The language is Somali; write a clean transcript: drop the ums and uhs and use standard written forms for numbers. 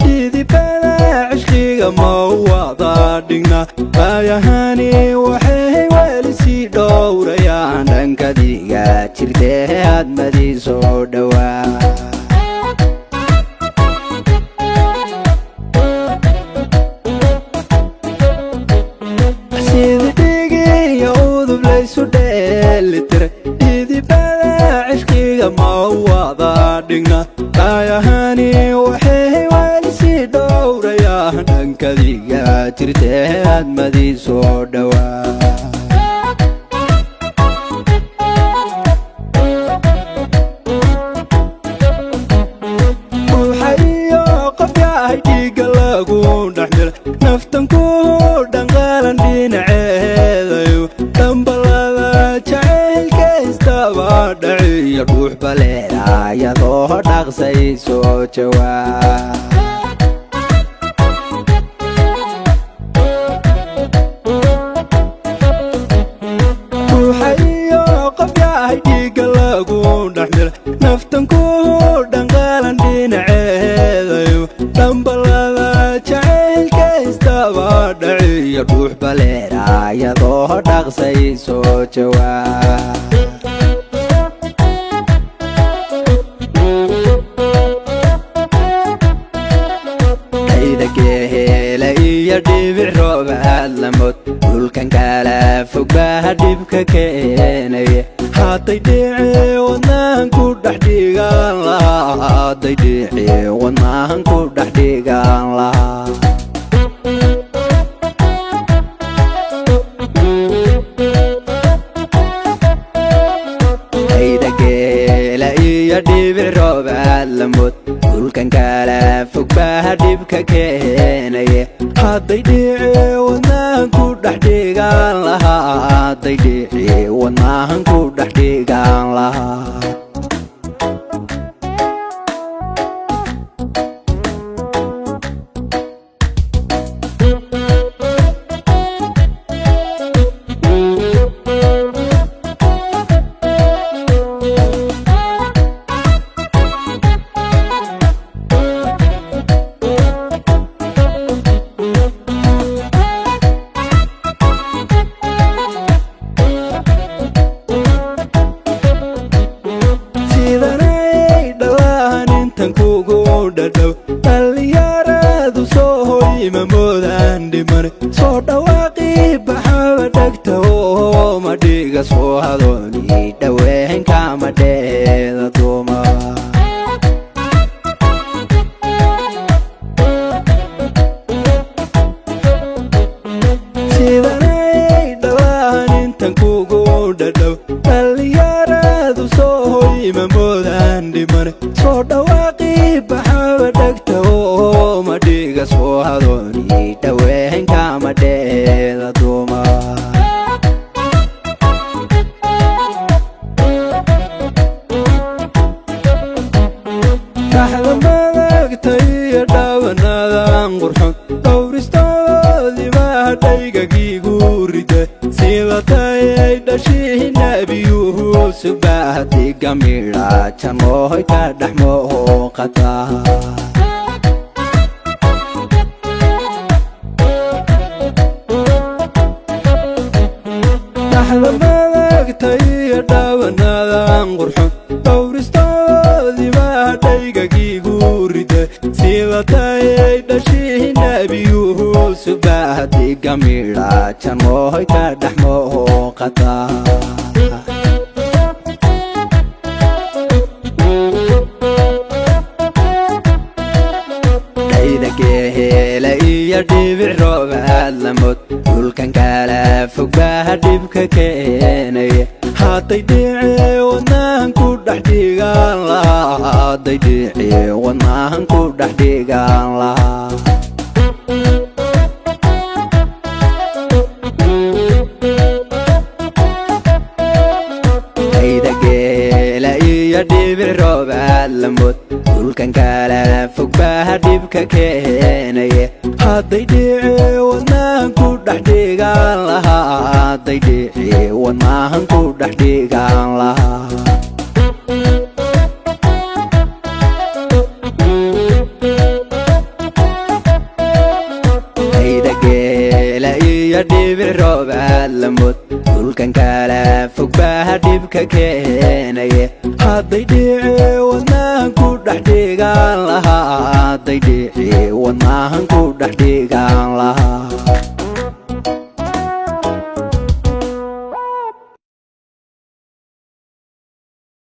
إذا بلا عشقي ما وضع دقنا بايهاني وحي والسي دورة يا عندن كديقة ترداد مدي سودوا سيدي ديقي يعوذ بليسو ديل تر إذا بلا عشقي ما وضع دقنا بايهاني وحي والسي دورة يا عندن كديقة ترداد مدي سودوا نفتن كودن قالن دينعيدايو دنبلada jacaylka istaba dhaciyo ruux baleerayadoo dhaqsay soo jawaab ruuxayo qof yahay dhiiga lagu dhaxmil naftan kudhan qaalan dhinaceydayo dhanbalada jacaylka istaba dhaciyo ruux baleerayadoo dhaqsay soo jawaab geela iyo dhibic roobaad lamod dhulkan kala fog baa dhibka keenaya hadday dhici wadnahan ku dhex dhigaan lahaa hadday dhici wadnahan ku dhex dhigaan lahaa geela iyo dhibic roobaad lamod dhulkan kala fog baa dhibka keenaya hadday dhici wadnahan ku dhex dhigaan lahaa hadday dhici wadnahan ku dhex dhigaan lahaa dhalinyaradu soo hoy mamoodaan dhimane soo dhawaaqi baxaba dhegta oo ma dhiga soo hadooni dhaween kama dheeda duuma sidanay dhalaan intan kugu dhadhow dhalinyaradu soo hoy mamoodaan dhimane soo dhawaaqi baxaba dhegta oo ma dhiga soo hadooni dhaween kama dheeda duuma dhaxda madagta iyo dhaawanadan qurxon dhowristoodii baa dhaygagiigu rida sidatay dhashii nabiyuhu subahdi gamidha janooy ka dhex muuqata dhaxda madagta iyo dhaawanadan qurxon dhowristoodii baa dhaygagiigu rida sidatay dhashii nabiyuhu subahdi gamidha janooy ka dhex muuqata geela iyo dhibic roobaad lamod dhulkan kala fog baa dhibka keenaya hadday dhici wadnahan ku dhexdhigaan lahaa hadday dhici wadnahan ku dhexdhigaan lahaa ayda geela iyo dhibic roobaad lamud dhulkan kala fog baa dhibka keenaye hadday dhici wadnahan ku dhexdhigaan lahaa hadday dhici wadnahan ku dhexdhigaan lahaa ayda geela iyo dhibic roobaad lamud dhulkan kala fog baa dhibka keenaye hadday dhici wadnahan ku dhexdhigaan lahaa hadday dhici wadnahan ku dhexdhigaan lahaa